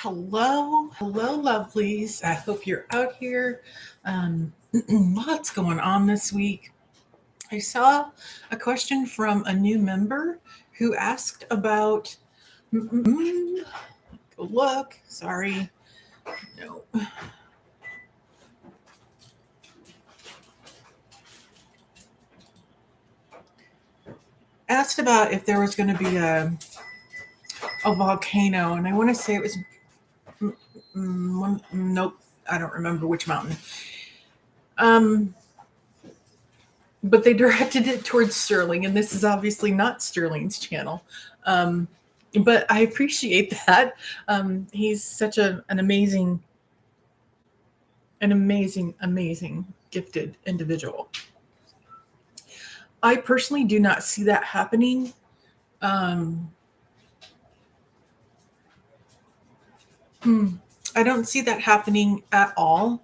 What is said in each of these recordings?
Hello, lovelies. I hope you're out here. Lots going on this week. I saw a question from a new member who asked about. Look, sorry, no. Asked about if there was going to be a volcano, and I want to say it was. Nope, I don't remember which mountain. But they directed it towards Sterling, and this is obviously not Sterling's channel. But I appreciate that. He's such an amazing, gifted individual. I personally do not see that happening. I don't see that happening at all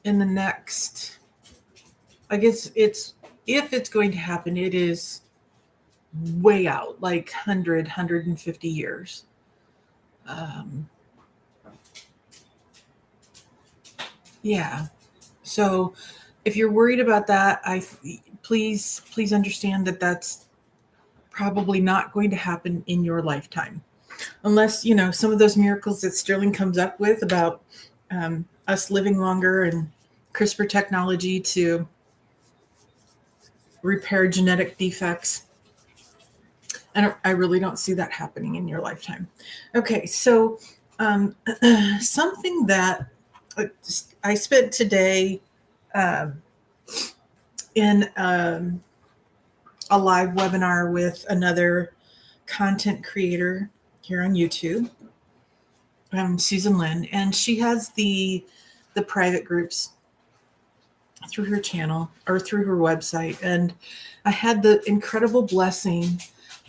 in the next. I guess if it's going to happen, it is way out, like 150 years. Yeah. So if you're worried about that, please understand that that's probably not going to happen in your lifetime. Unless, some of those miracles that Sterling comes up with about us living longer and CRISPR technology to repair genetic defects. I really don't see that happening in your lifetime. Okay, so something that I spent today in a live webinar with another content creator here on YouTube, Susan Lynn, and she has the private groups through her channel or through her website. And I had the incredible blessing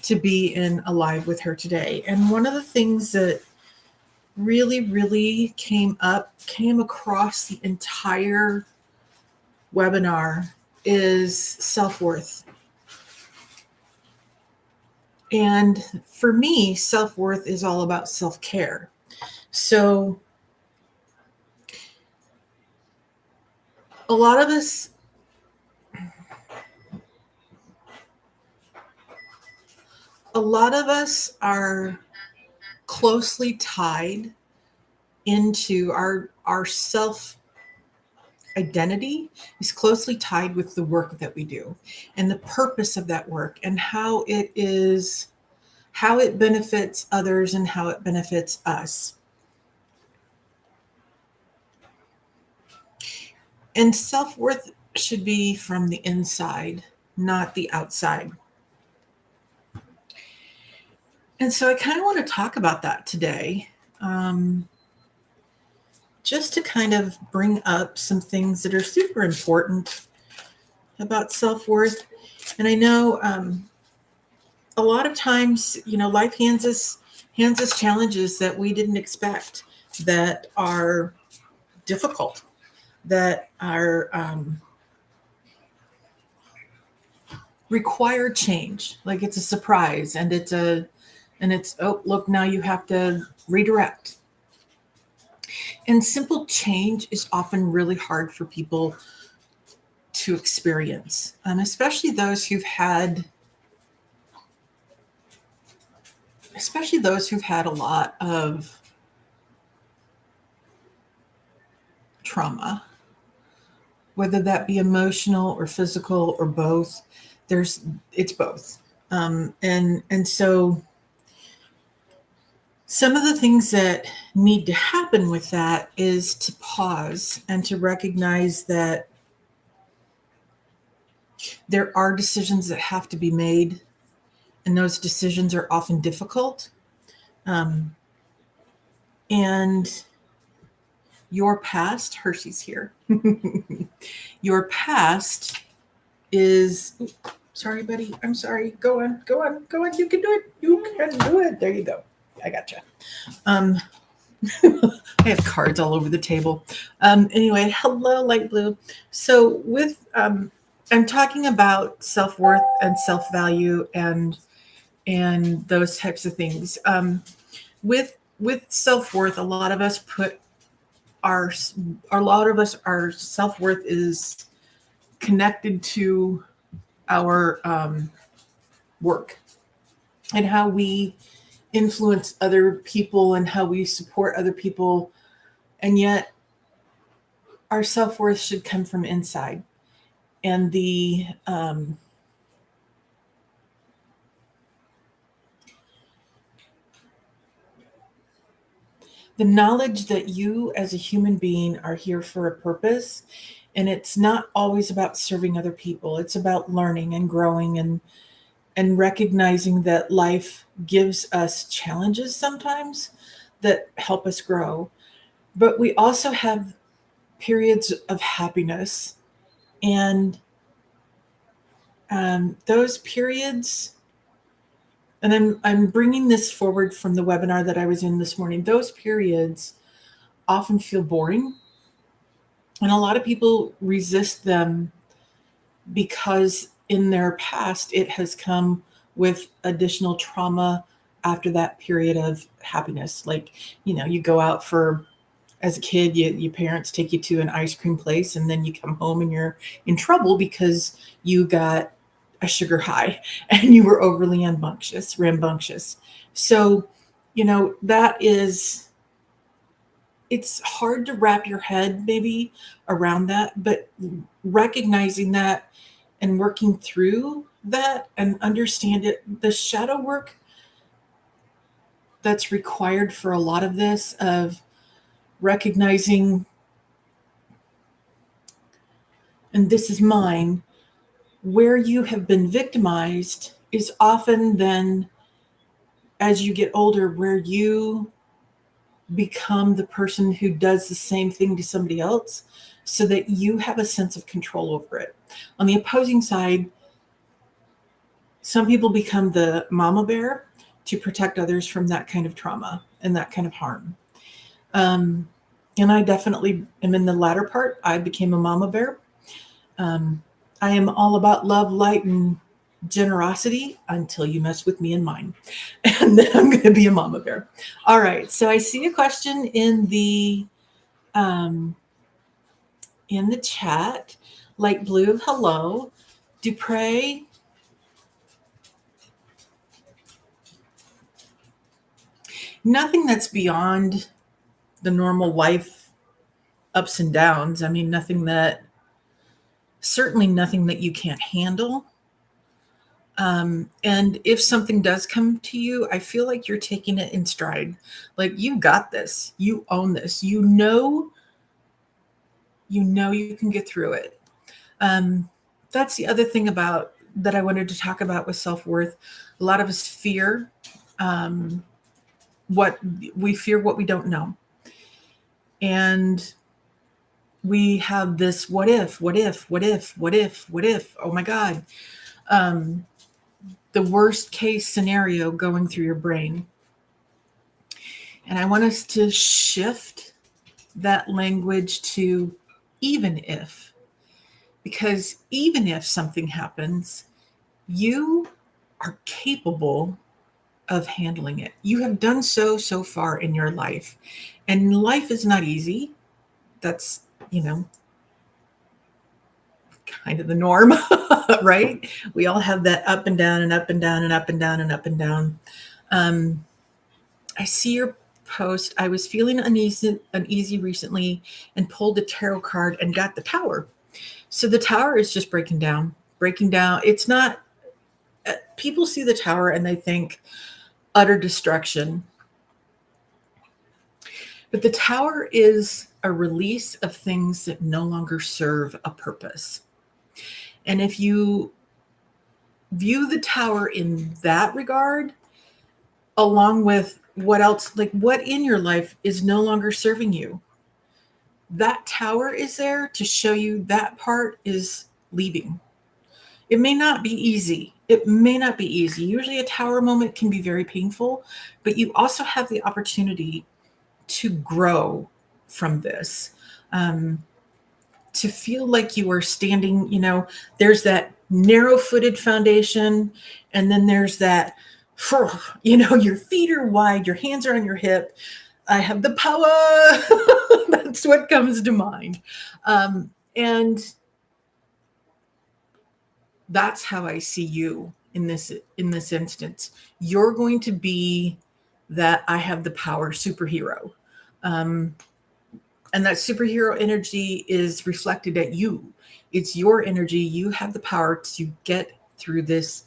to be in a live with her today. And one of the things that really came across the entire webinar is self-worth. And for me, self-worth is all about self-care. So a lot of us are closely tied into our self identity is closely tied with the work that we do and the purpose of that work and how it benefits others and how it benefits us. And self-worth should be from the inside, not the outside. And so I kind of want to talk about that today, just to kind of bring up some things that are super important about self-worth. And I know a lot of times, life hands us challenges that we didn't expect, that are difficult, that are require change. Like it's a surprise, and it's oh, look, now you have to redirect. And simple change is often really hard for people to experience, especially those who've had a lot of trauma, whether that be emotional or physical or both. It's both. And so some of the things that need to happen with that is to pause and to recognize that there are decisions that have to be made, and those decisions are often difficult. And your past, Hershey's here. Your past is, sorry, buddy. I'm sorry. Go on. You can do it. There you go. I gotcha. I have cards all over the table. Anyway, hello, light blue. So with, I'm talking about self-worth and self-value and those types of things. With with self-worth, a lot of us put our self-worth is connected to our work and how we influence other people and how we support other people. And yet our self-worth should come from inside. And the knowledge that you as a human being are here for a purpose, and it's not always about serving other people. It's about learning and growing and recognizing that life gives us challenges sometimes that help us grow. But we also have periods of happiness, and those periods, and I'm bringing this forward from the webinar that I was in this morning, those periods often feel boring, and a lot of people resist them because in their past it has come with additional trauma after that period of happiness. Like, you go out for, as a kid, your parents take you to an ice cream place, and then you come home and you're in trouble because you got a sugar high and you were overly rambunctious. So, that is, it's hard to wrap your head maybe around that, but recognizing that and working through that and understand it, the shadow work that's required for a lot of this, of recognizing, and this is mine, where you have been victimized is often then, as you get older, where you become the person who does the same thing to somebody else so that you have a sense of control over it. On the opposing side, some people become the mama bear to protect others from that kind of trauma and that kind of harm. And I definitely am in the latter part. I became a mama bear. I am all about love, light, and generosity until you mess with me and mine. And then I'm going to be a mama bear. All right. So I see a question in the chat. Light blue, hello. Dupre. Nothing that's beyond the normal life ups and downs. I mean, certainly nothing that you can't handle. And if something does come to you, I feel like you're taking it in stride. Like, you got this, you own this, you know you can get through it. That's the other thing that I wanted to talk about with self-worth. A lot of us fear what we don't know. And we have this what if, oh my God. The worst case scenario going through your brain. And I want us to shift that language to even if, because even if something happens, you are capable of handling it. You have done so far in your life, and life is not easy. That's, kind of the norm, right? We all have that up and down and up and down and up and down and up and down. I see your post. I was feeling uneasy recently and pulled the tarot card and got the Tower. So the Tower is just breaking down. It's not, people see the Tower and they think utter destruction. But the Tower is a release of things that no longer serve a purpose. And if you view the Tower in that regard, along with what else, like what in your life is no longer serving you, that Tower is there to show you that part is leaving. It may not be easy. Usually a Tower moment can be very painful, but you also have the opportunity to grow from this, to feel like you are standing, there's that narrow-footed foundation, and then there's that Your feet are wide, your hands are on your hip. I have the power. That's what comes to mind. And that's how I see you in this instance. You're going to be that I have the power superhero. And that superhero energy is reflected at you. It's your energy. You have the power to get through this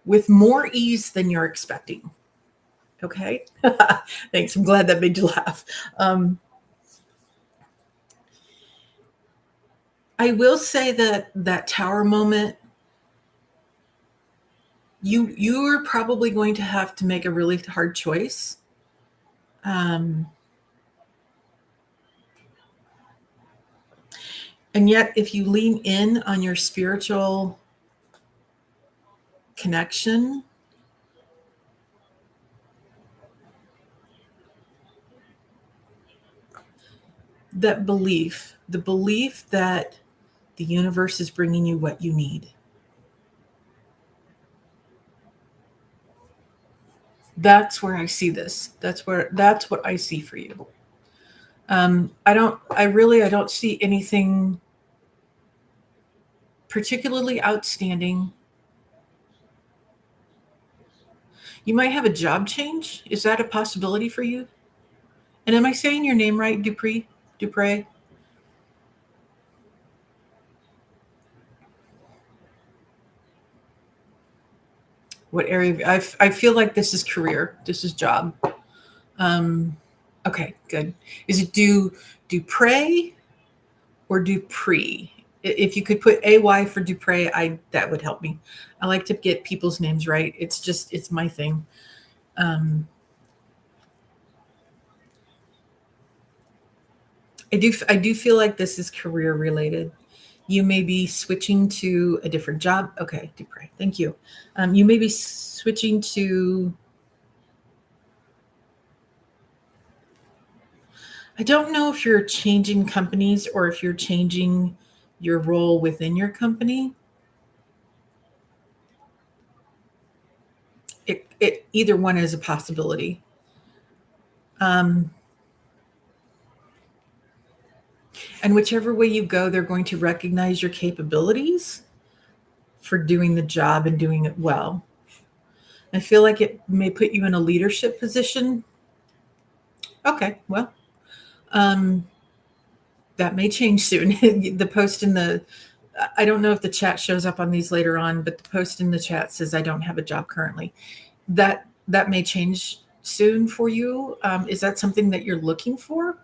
with more ease than you're expecting. Okay? Thanks. I'm glad that made you laugh. I will say that tower moment, you're probably going to have to make a really hard choice. And yet, if you lean in on your spiritual connection, that belief, the belief that the universe is bringing you what you need. That's where I see this. That's what I see for you. I don't see anything particularly outstanding. You might have a job change. Is that a possibility for you? And am I saying your name right, Dupree? Dupre? What area? I feel like this is career. This is job. Okay, good. Is it Dupre or Dupree? If you could put AY for Dupre, that would help me. I like to get people's names right. It's my thing. I do feel like this is career related. You may be switching to a different job. Okay, Dupre, thank you. You may be switching to, I don't know if you're changing companies or if you're changing your role within your company. Either one is a possibility. And whichever way you go, they're going to recognize your capabilities for doing the job and doing it well. I feel like it may put you in a leadership position. Okay, well, that may change soon. The post in the, I don't know if the chat shows up on these later on, but the post in the chat says I don't have a job currently. That may change soon for you. Is that something that you're looking for?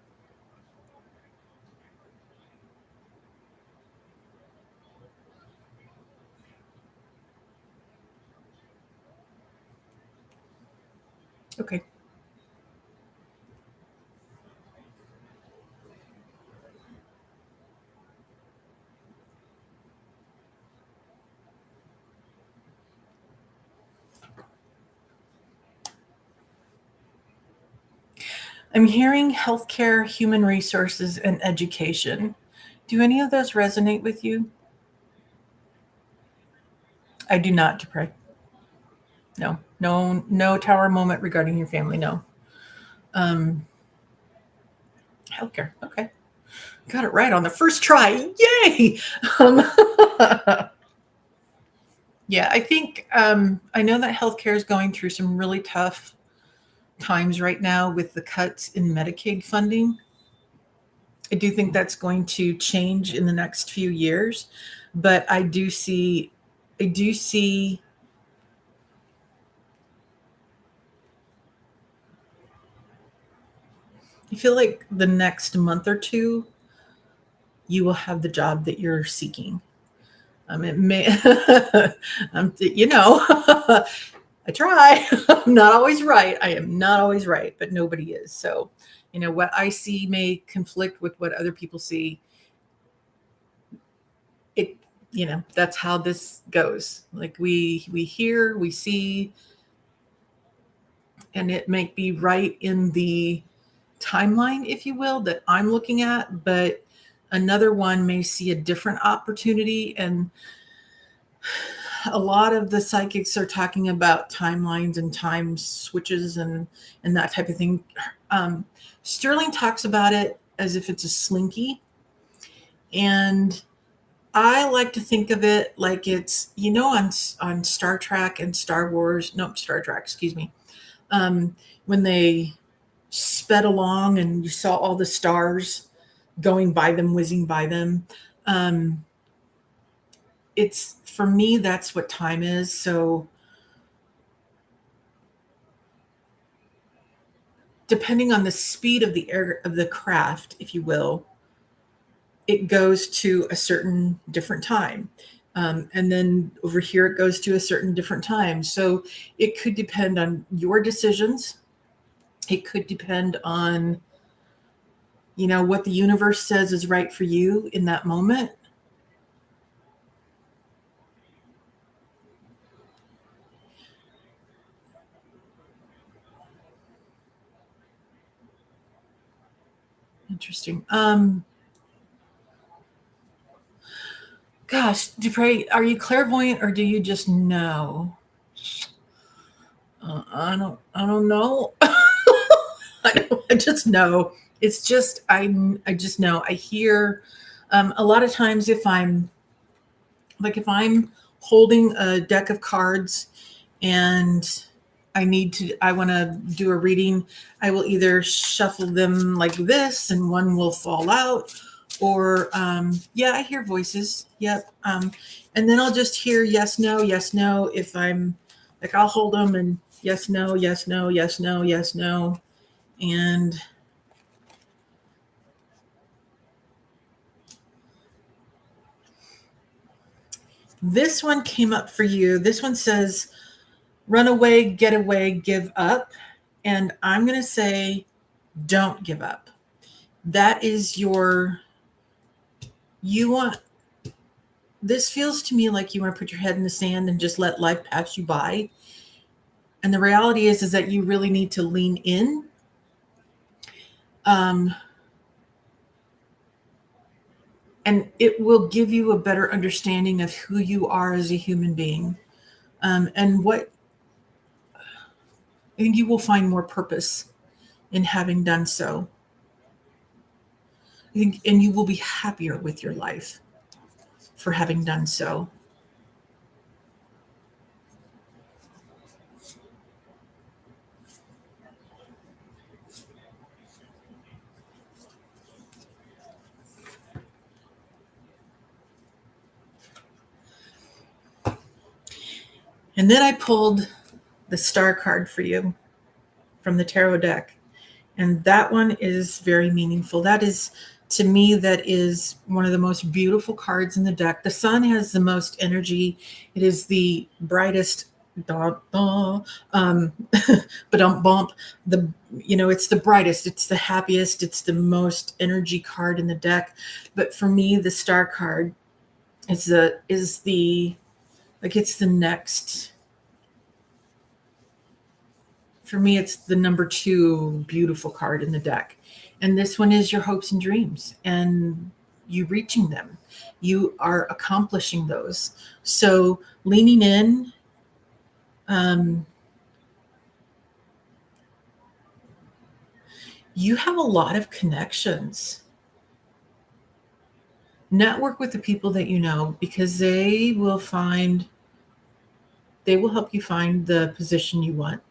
Okay. I'm hearing healthcare, human resources, and education. Do any of those resonate with you? I do not, to pray. No tower moment regarding your family. No. Healthcare. Okay. Got it right on the first try. Yay. Yeah, I think I know that healthcare is going through some really tough times right now with the cuts in Medicaid funding. I do think that's going to change in the next few years, but I do see I feel like the next month or two you will have the job that you're seeking. It may, I try. I'm not always right. I am not always right, but nobody is. So, what I see may conflict with what other people see. That's how this goes. Like we hear, we see, and it may be right in the timeline, if you will, that I'm looking at, but another one may see a different opportunity. And a lot of the psychics are talking about timelines and time switches and that type of thing. Sterling talks about it as if it's a slinky, and I like to think of it like it's, on Star Trek and Star Wars, no, Star Trek, excuse me, when they sped along and you saw all the stars going by them, whizzing by them. It's, for me, that's what time is. So depending on the speed of the air of the craft, if you will, it goes to a certain different time. And then over here, it goes to a certain different time. So it could depend on your decisions. It could depend on, what the universe says is right for you in that moment. Interesting. Gosh, Dupre, are you clairvoyant or do you just know? I don't know. I just know. It's just, I just know. I hear a lot of times if I'm holding a deck of cards and I want to do a reading, I will either shuffle them like this and one will fall out, or yeah, I hear voices. Yep. And then I'll just hear yes, no, yes, no. If I'm like, I'll hold them and yes, no, yes, no, yes, no, yes, no. And this one came up for you. This one says, run away, get away, give up. And I'm going to say, don't give up. That is this feels to me like you want to put your head in the sand and just let life pass you by. And the reality is that you really need to lean in. And it will give you a better understanding of who you are as a human being. And what I think you will find more purpose in having done so. I think, and you will be happier with your life for having done so. And then I pulled the star card for you from the tarot deck. And that one is very meaningful. That is, to me, that is one of the most beautiful cards in the deck. The sun has the most energy. It is the brightest, but bump. It's the brightest. It's the happiest. It's the most energy card in the deck. But for me, the star card it's the next. For me, it's the number 2 beautiful card in the deck. And this one is your hopes and dreams and you reaching them. You are accomplishing those. So leaning in, you have a lot of connections. Network with the people that you know, because they will help you find the position you want.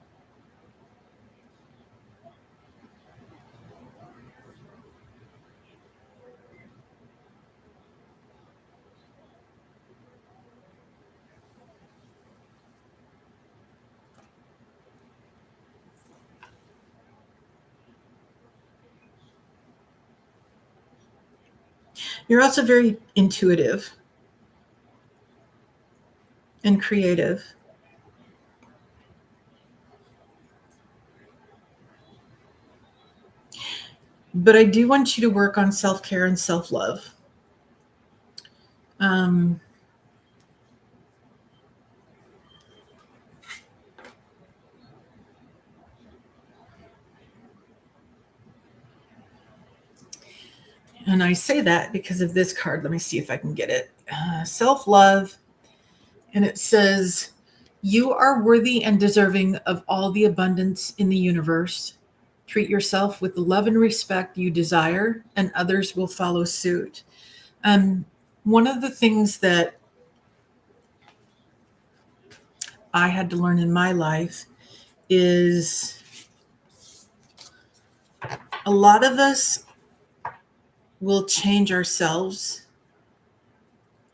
You're also very intuitive and creative. But I do want you to work on self-care and self-love. And I say that because of this card. Let me see if I can get it. Self-love And it says, "You are worthy and deserving of all the abundance in the universe. Treat yourself with the love and respect you desire, and others will follow suit." One of the things that I had to learn in my life is a lot of us will change ourselves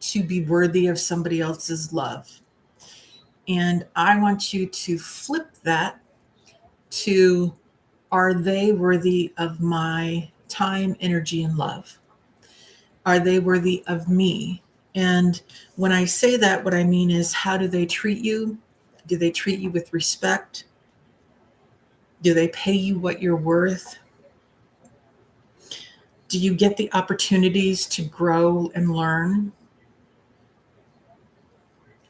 to be worthy of somebody else's love. And I want you to flip that to, are they worthy of my time, energy, and love? Are they worthy of me? And when I say that, what I mean is, how do they treat you? Do they treat you with respect? Do they pay you what you're worth? Do you get the opportunities to grow and learn?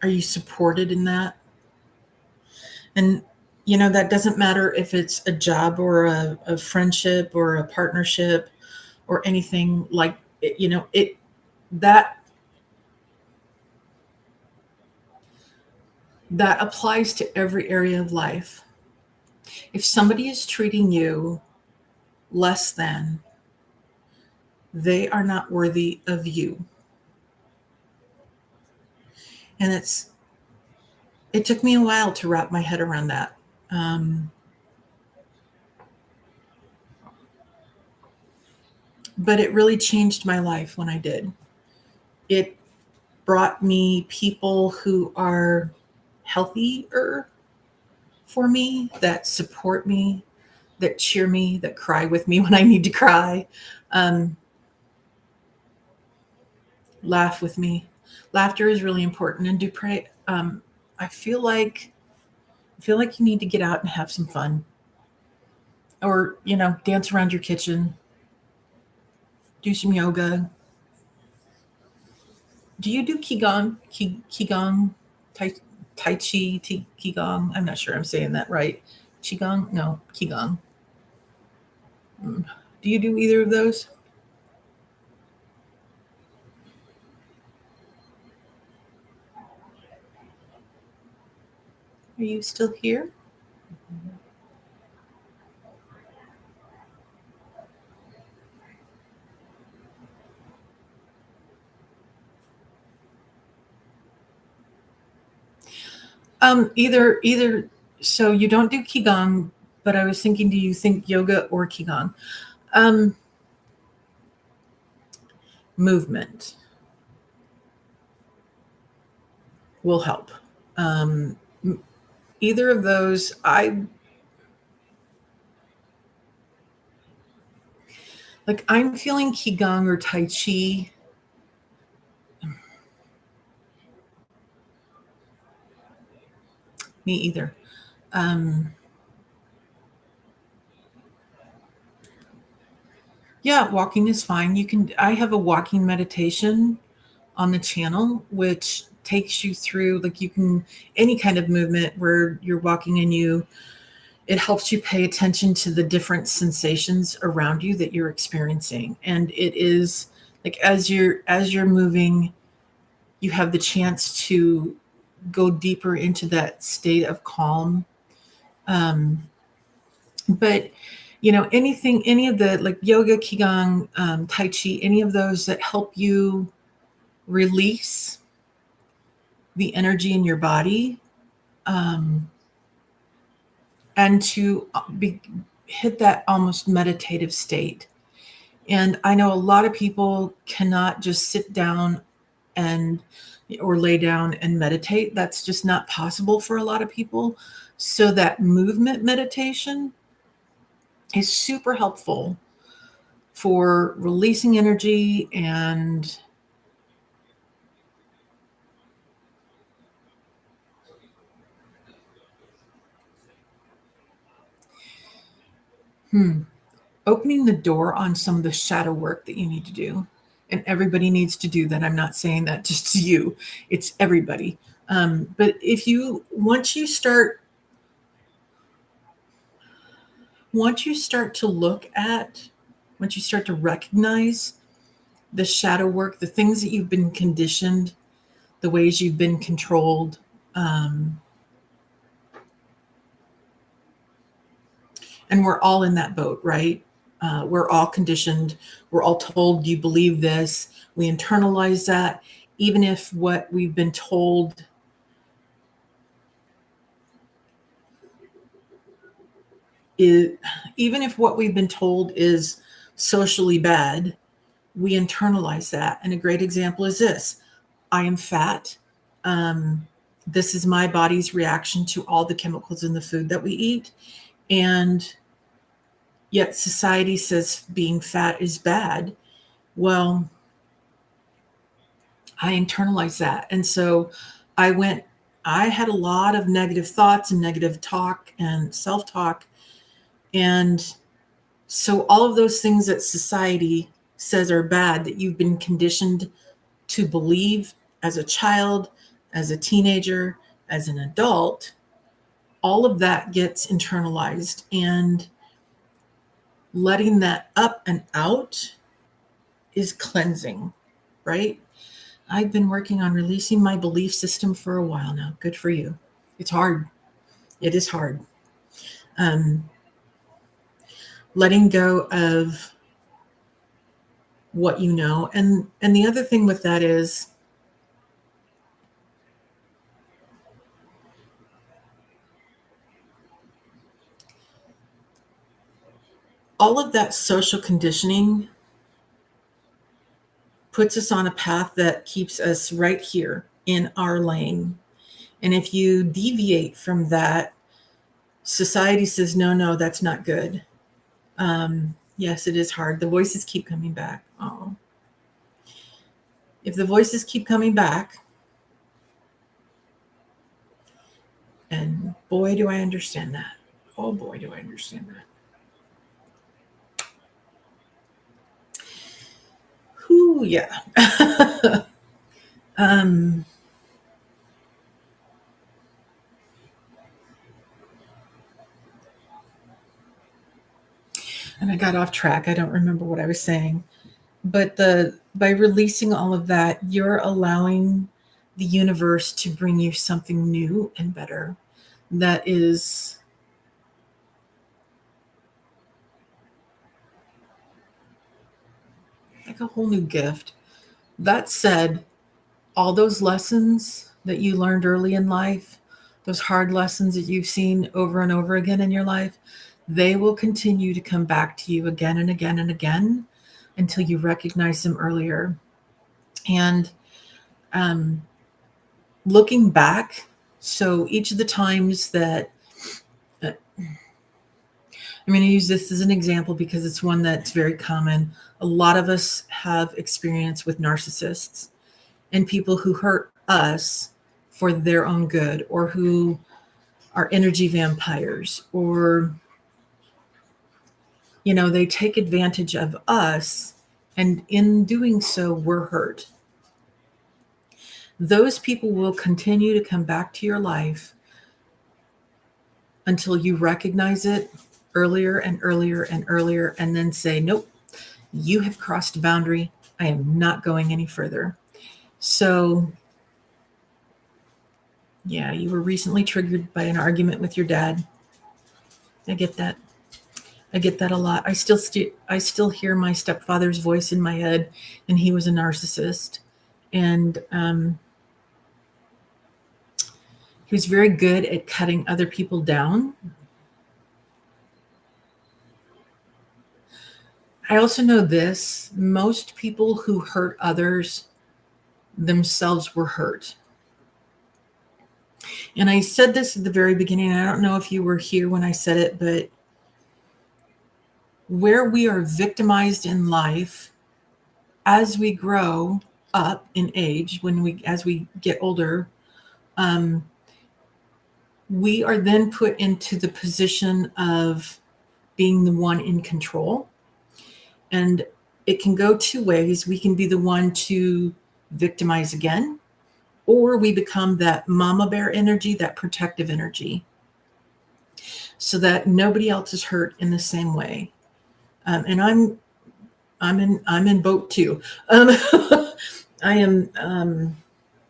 Are you supported in that? And, that doesn't matter if it's a job or a friendship or a partnership or anything like it, that that applies to every area of life. If somebody is treating you less than, they are not worthy of you. And it took me a while to wrap my head around that. But it really changed my life when I did. It brought me people who are healthier for me, that support me, that cheer me, that cry with me when I need to cry, laugh with me. Laughter is really important. And do pray. I feel like you need to get out and have some fun, or dance around your kitchen, do some yoga. Do you do qigong? Qigong, tai chi, qigong. I'm not sure I'm saying that right. Qigong? No, qigong. Do you do either of those? Are you still here? Either. So you don't do qigong, but I was thinking, do you think yoga or qigong? Movement will help. Either of those, I'm feeling qigong or tai chi. Me either. Yeah, walking is fine. I have a walking meditation on the channel, which takes you through, any kind of movement where you're walking and it helps you pay attention to the different sensations around you that you're experiencing. And it is as you're moving, you have the chance to go deeper into that state of calm. But any of the yoga, qigong, tai chi, any of those that help you release the energy in your body, and to hit that almost meditative state. And I know a lot of people cannot just sit down or lay down and meditate. That's just not possible for a lot of people. So that movement meditation is super helpful for releasing energy and opening the door on some of the shadow work that you need to do. And everybody needs to do that. I'm not saying that just to you, it's everybody. But once you start to recognize the shadow work, the things that you've been conditioned the ways you've been controlled. And we're all in that boat, right? We're all conditioned. We're all told you believe this. We internalize that, even if what we've been told is, even if what we've been told is socially bad, we internalize that. And a great example is this: I am fat. This is my body's reaction to all the chemicals in the food that we eat. And yet society says being fat is bad. Well, I internalized that. And so I had a lot of negative thoughts and negative talk and self-talk. And so all of those things that society says are bad, that you've been conditioned to believe as a child, as a teenager, as an adult, all of that gets internalized, and letting that up and out is cleansing, right? I've been working on releasing my belief system for a while now. Good for you. It's hard. It is hard. Letting go of what you know. And the other thing with that is, all of that social conditioning puts us on a path that keeps us right here in our lane. And if you deviate from that, society says, no, that's not good. Yes, it is hard. The voices keep coming back. Oh, if the voices keep coming back, and boy, do I understand that. Oh boy, do I understand that. Whew, yeah. And I got off track. I don't remember what I was saying. But by releasing all of that, you're allowing the universe to bring you something new and better that is like a whole new gift. That said, all those lessons that you learned early in life, those hard lessons that you've seen over and over again in your life, they will continue to come back to you again and again and again until you recognize them earlier. And looking back, so each of the times that I'm going to use this as an example because it's one that's very common. A lot of us have experience with narcissists and people who hurt us for their own good, or who are energy vampires, or, they take advantage of us. And in doing so, we're hurt. Those people will continue to come back to your life until you recognize it earlier and earlier and earlier, and then say, nope, you have crossed a boundary. I am not going any further. So, yeah, you were recently triggered by an argument with your dad. I get that. I get that a lot. I still hear my stepfather's voice in my head, and he was a narcissist. And he was very good at cutting other people down. I also know this: most people who hurt others themselves were hurt. And I said this at the very beginning. I don't know if you were here when I said it, but where we are victimized in life, as we grow up in age, as we get older, we are then put into the position of being the one in control. And it can go two ways. We can be the one to victimize again, or we become that mama bear energy, that protective energy, so that nobody else is hurt in the same way. And I'm in boat too. I am.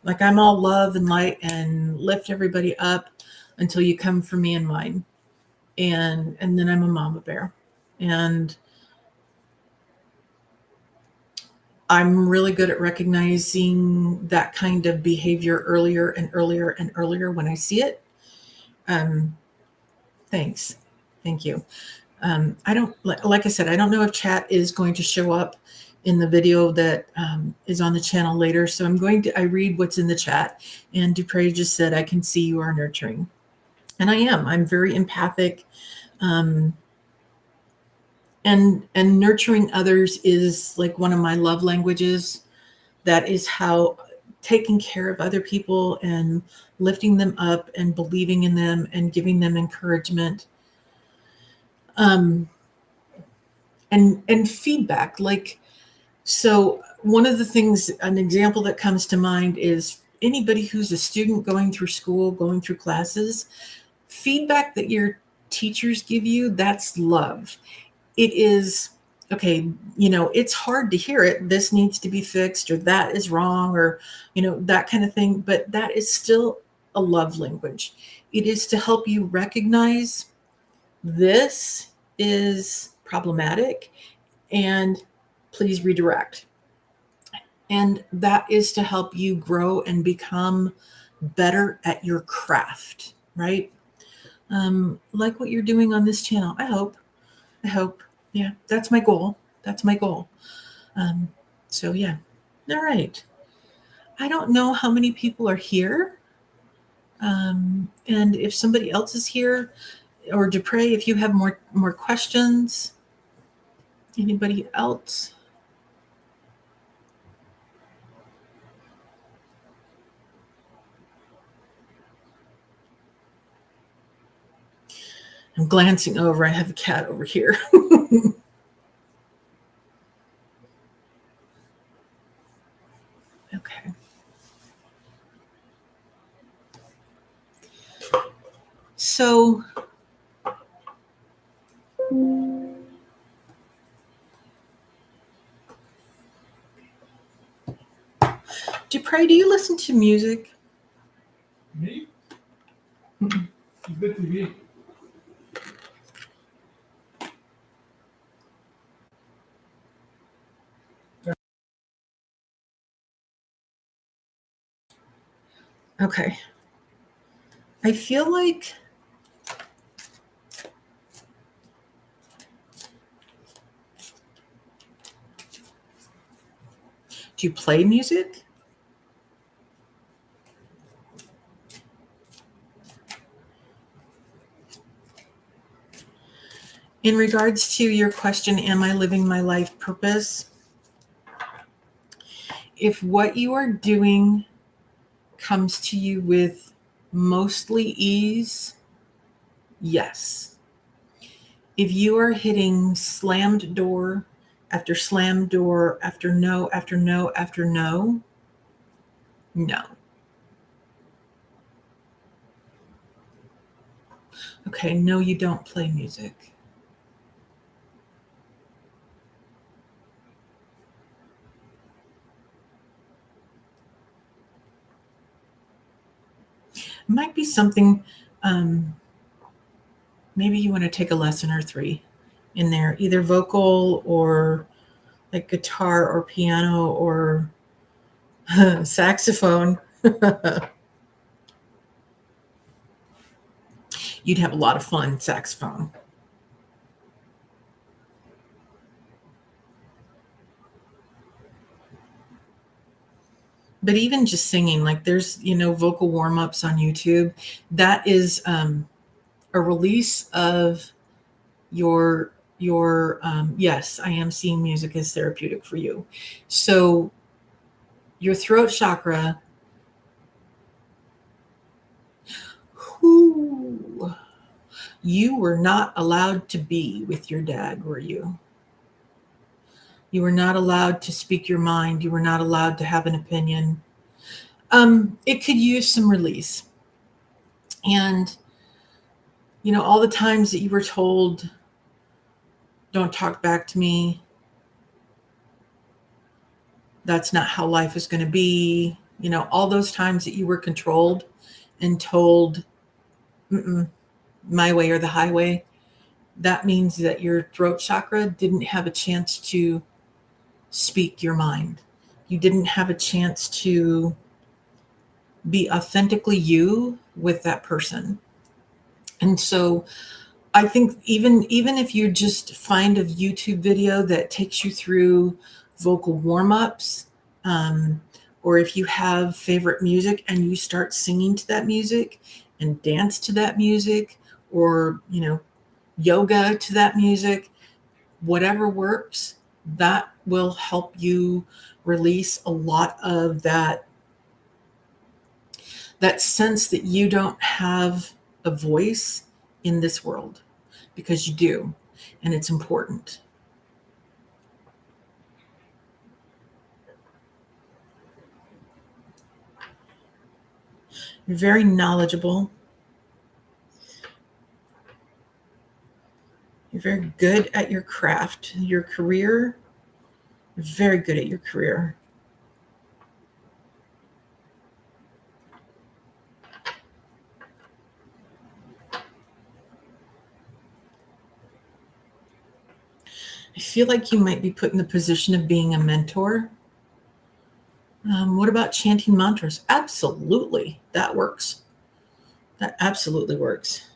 Like I'm all love and light and lift everybody up until you come for me and mine. And then I'm a mama bear. And I'm really good at recognizing that kind of behavior earlier and earlier and earlier when I see it. Thanks. Thank you. I don't, like I said, I don't know if chat is going to show up in the video that is on the channel later. So I read what's in the chat. And Dupre just said, I can see you are nurturing. And I am. I'm very empathic. And nurturing others is like one of my love languages. That is how taking care of other people and lifting them up and believing in them and giving them encouragement. And feedback. Like, so one of the things, an example that comes to mind is anybody who's a student going through school, going through classes, feedback that your teachers give you, that's love. It is, okay, it's hard to hear it. This needs to be fixed, or that is wrong, or, that kind of thing. But that is still a love language. It is to help you recognize this is problematic and please redirect. And that is to help you grow and become better at your craft, right? Like what you're doing on this channel. I hope. Yeah, that's my goal. So yeah. All right. I don't know how many people are here. And if somebody else is here, or Dupre, if you have more questions. Anybody else? I'm glancing over. I have a cat over here. Okay. So Dupre, do you listen to music? Me? Mm-mm. Good TV. Okay. I feel like do you play music? In regards to your question, am I living my life purpose? If what you are doing comes to you with mostly ease, yes. If you are hitting slammed door after slammed door after no, after no, after no, no. Okay, no, you don't play music. It might be something, maybe you want to take a lesson or three in there, either vocal or like guitar or piano or saxophone. You'd have a lot of fun saxophone. But even just singing, like there's, vocal warm-ups on YouTube. That is a release of your yes, I am seeing music as therapeutic for you. So your throat chakra, whoo, you were not allowed to be with your dad, were you? You were not allowed to speak your mind. You were not allowed to have an opinion. It could use some release. And, all the times that you were told, don't talk back to me. That's not how life is going to be. all those times that you were controlled and told, my way or the highway, that means that your throat chakra didn't have a chance to speak your mind. You didn't have a chance to be authentically you with that person. And so I think even if you just find a YouTube video that takes you through vocal warm-ups, or if you have favorite music and you start singing to that music and dance to that music, or yoga to that music, whatever works, that will help you release a lot of that sense that you don't have a voice in this world, because you do, and it's important. You're very knowledgeable. You're very good at your craft, your career. You're very good at your career. I feel like you might be put in the position of being a mentor. What about chanting mantras? Absolutely. That works. That absolutely works.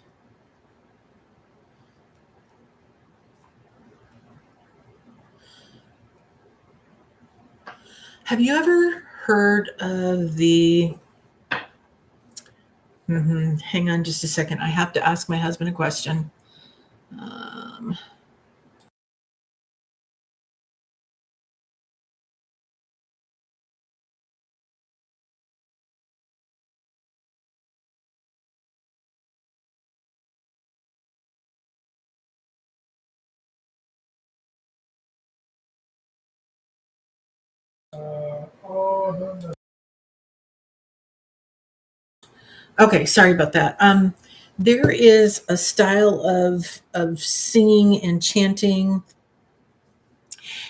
Have you ever heard of the... Hang on just a second. I have to ask my husband a question. No. Okay, sorry about that. There is a style of singing and chanting,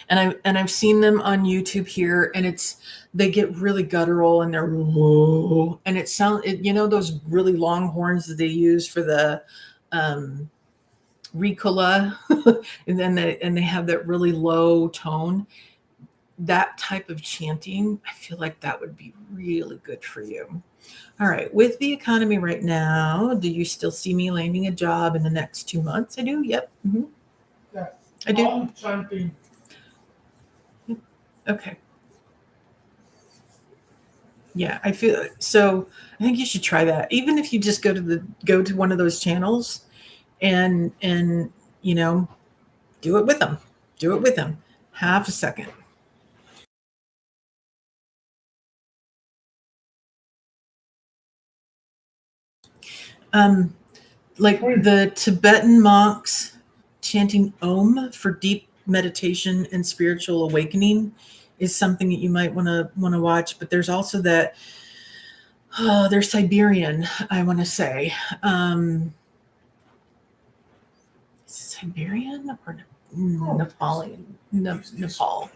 and I've seen them on YouTube here, and they get really guttural, and they're whoa, and it sounds, those really long horns that they use for the Ricola, and then they have that really low tone. That type of chanting, I feel like that would be really good for you. All right. With the economy right now, do you still see me landing a job in the next 2 months? I do. Yep. Yes. I do. All chanting. Okay. Yeah, I feel so. I think you should try that. Even if you just go to one of those channels and do it with them. Do it with them. Half a second. Like the Tibetan monks chanting Om for deep meditation and spiritual awakening is something that you might want to watch. But there's also that, they're Siberian, I want to say. Siberian or Nepali? Nepal.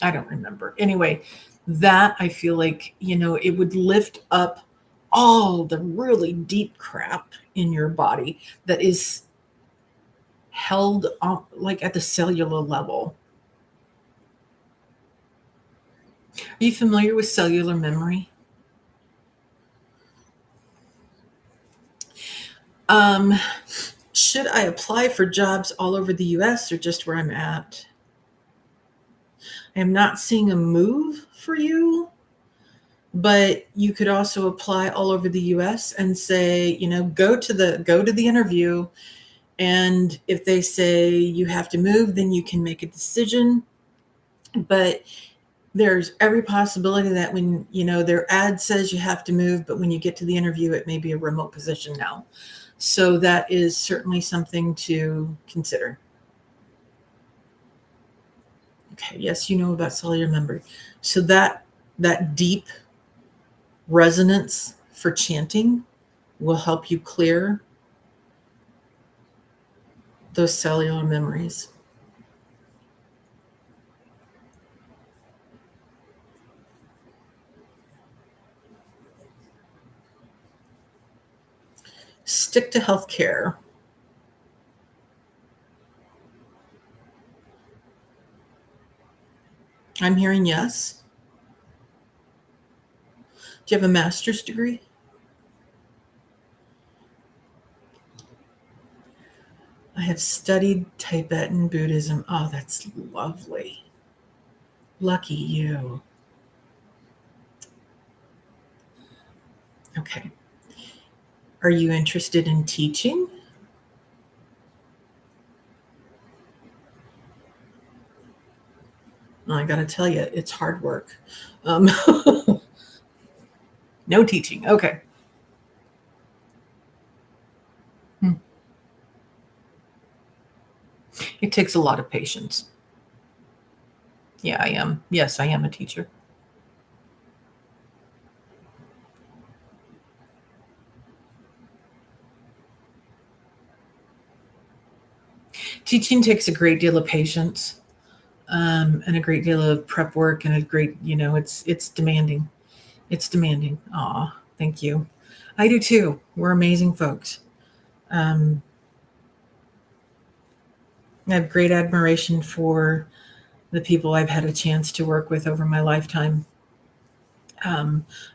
I don't remember. Anyway, that I feel like, it would lift up all the really deep crap in your body that is held up, like at the cellular level. Are you familiar with cellular memory? Should I apply for jobs all over the US or just where I'm at? I am not seeing a move for you, but you could also apply all over the US and say, go to the interview, and if they say you have to move, then you can make a decision. But there's every possibility that when, their ad says you have to move, but when you get to the interview, it may be a remote position now. So that is certainly something to consider. Okay, yes, you know about cellular memory. So that deep resonance for chanting will help you clear those cellular memories. stick to healthcare? I'm hearing yes. Do you have a master's degree? I have studied Tibetan Buddhism. Oh, that's lovely. Lucky you. Okay. Are you interested in teaching? Well, I got to tell you, it's hard work. No teaching. Okay. It takes a lot of patience. Yeah, I am. Yes, I am a teacher. Teaching takes a great deal of patience, and a great deal of prep work, and a great, it's demanding. It's demanding. Aw, thank you. I do too. We're amazing folks. Um, I have great admiration for the people I've had a chance to work with over my lifetime,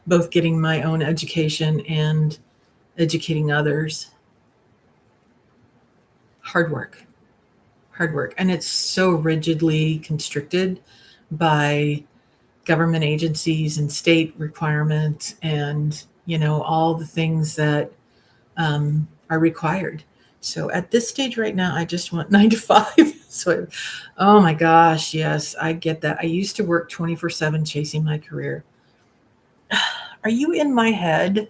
both getting my own education and educating others. Hard work, hard work. And it's so rigidly constricted by government agencies and state requirements and, all the things that are required. So at this stage right now, I just want 9 to 5. So, oh my gosh, yes, I get that. I used to work 24/7 chasing my career. Are you in my head?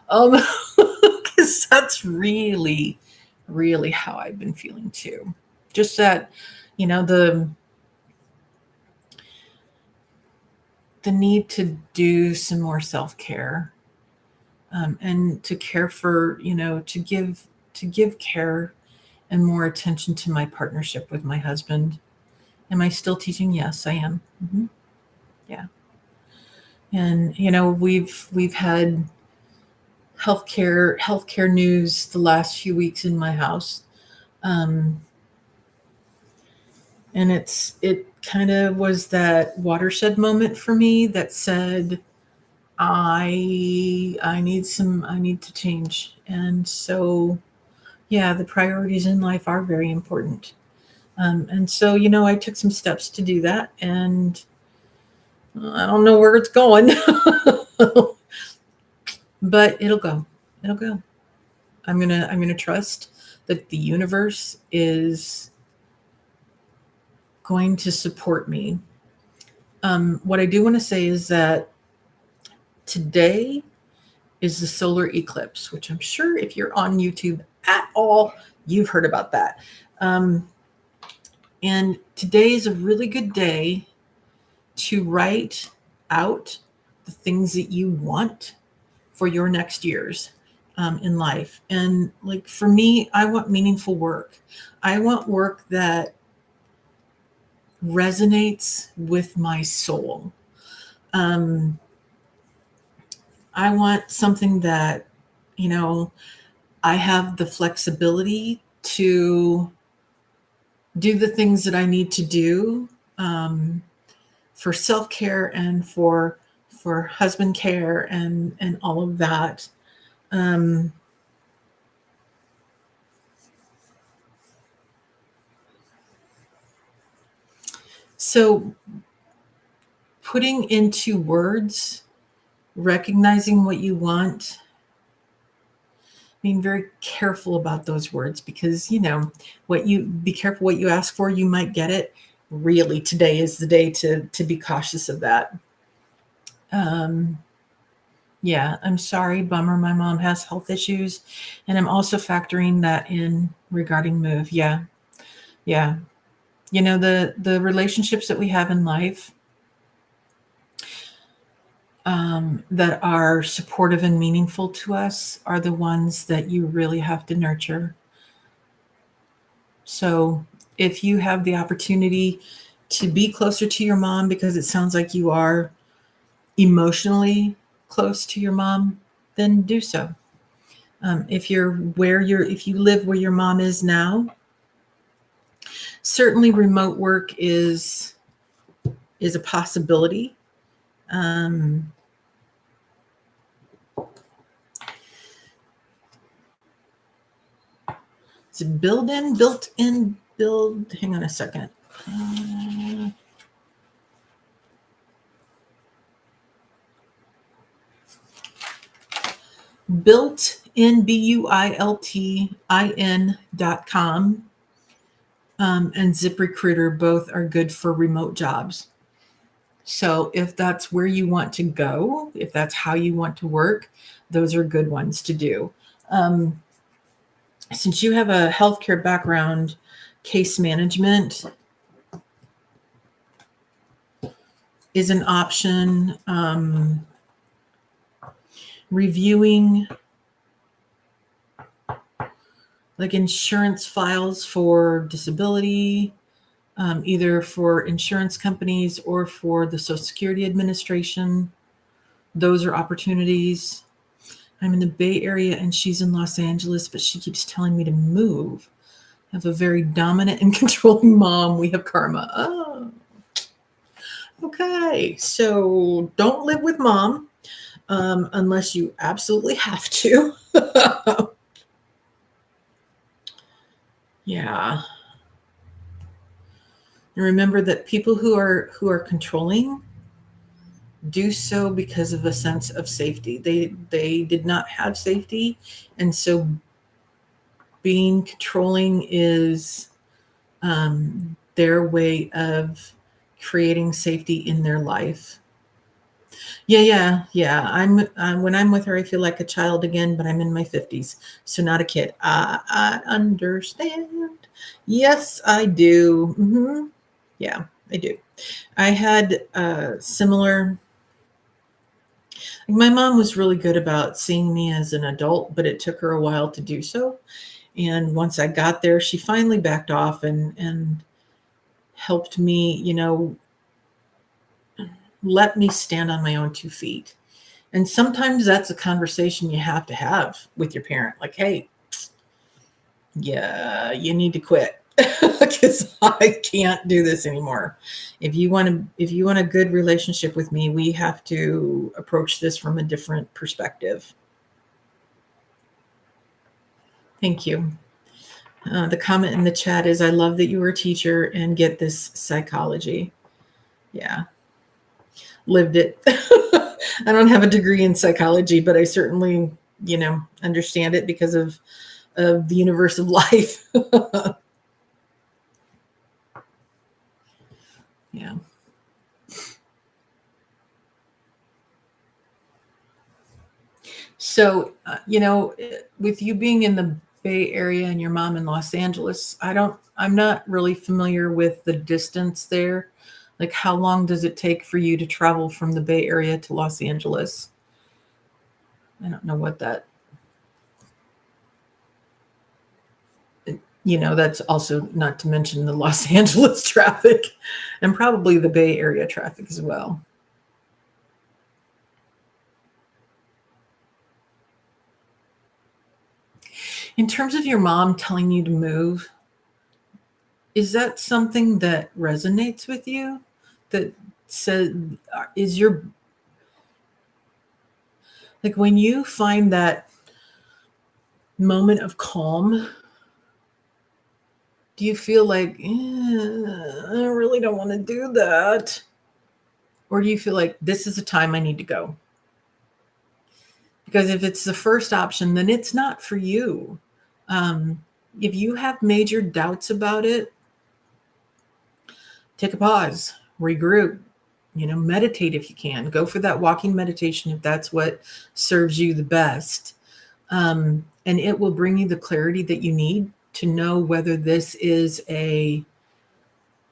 Because that's really, really how I've been feeling too. Just that, the need to do some more self-care, and to care for, to give care and more attention to my partnership with my husband. Am I still teaching? Yes, I am. Yeah. And we've had healthcare news the last few weeks in my house. And it kind of was that watershed moment for me that said, I need to change. And so, yeah, the priorities in life are very important. And so, I took some steps to do that, and I don't know where it's going, but it'll go. It'll go. I'm gonna trust that the universe is going to support me. What I do want to say is that today is the solar eclipse, which I'm sure if you're on YouTube at all, you've heard about that. And today is a really good day to write out the things that you want for your next years in life. And like for me, I want meaningful work. I want work that resonates with my soul. I want something that, I have the flexibility to do the things that I need to do, for self-care and for husband care and all of that. So putting into words, recognizing what you want, being very careful about those words, because be careful what you ask for, you might get it. Really, today is the day to be cautious of that. Yeah, I'm sorry, bummer. My mom has health issues, and I'm also factoring that in regarding move. Yeah. Yeah. The relationships that we have in life, that are supportive and meaningful to us are the ones that you really have to nurture. So if you have the opportunity to be closer to your mom, because it sounds like you are emotionally close to your mom, then do so. If you live where your mom is now, certainly remote work is a possibility. It's hang on a second. Builtin, BUILTIN.com and ZipRecruiter both are good for remote jobs. So if that's where you want to go, if that's how you want to work, those are good ones to do. Since you have a healthcare background, case management is an option. Reviewing like insurance files for disability, either for insurance companies or for the Social Security Administration. Those are opportunities. I'm in the Bay Area and she's in Los Angeles, but she keeps telling me to move. I have a very dominant and controlling mom. We have karma. Oh, okay. So don't live with mom unless you absolutely have to. Yeah. And remember that people who are controlling do so because of a sense of safety. They did not have safety, and so being controlling is their way of creating safety in their life. Yeah. I'm when I'm with her, I feel like a child again, but I'm in my 50s, so not a kid. I understand. Yes, I do. Mm-hmm. Yeah, I do. I had similar. My mom was really good about seeing me as an adult, but it took her a while to do so. And once I got there, she finally backed off and helped me, let me stand on my own 2 feet. And sometimes that's a conversation you have to have with your parent. Like, hey, yeah, you need to quit because I can't do this anymore. If you want a good relationship with me, we have to approach this from a different perspective. Thank you. The comment in the chat is, I love that you were a teacher and get this psychology. Yeah. Lived it. I don't have a degree in psychology, but I certainly, understand it because of the universe of life. Yeah. So, with you being in the Bay Area and your mom in Los Angeles, I'm not really familiar with the distance there. Like, how long does it take for you to travel from the Bay Area to Los Angeles? I don't know what that, that's also not to mention the Los Angeles traffic and probably the Bay Area traffic as well. In terms of your mom telling you to move, is that something that resonates with you? That says, is your, like when you find that moment of calm, do you feel like, I really don't want to do that? Or do you feel like this is the time I need to go? Because if it's the first option, then it's not for you. If you have major doubts about it, take a pause, regroup, meditate if you can. Go for that walking meditation if that's what serves you the best. And it will bring you the clarity that you need to know whether this is the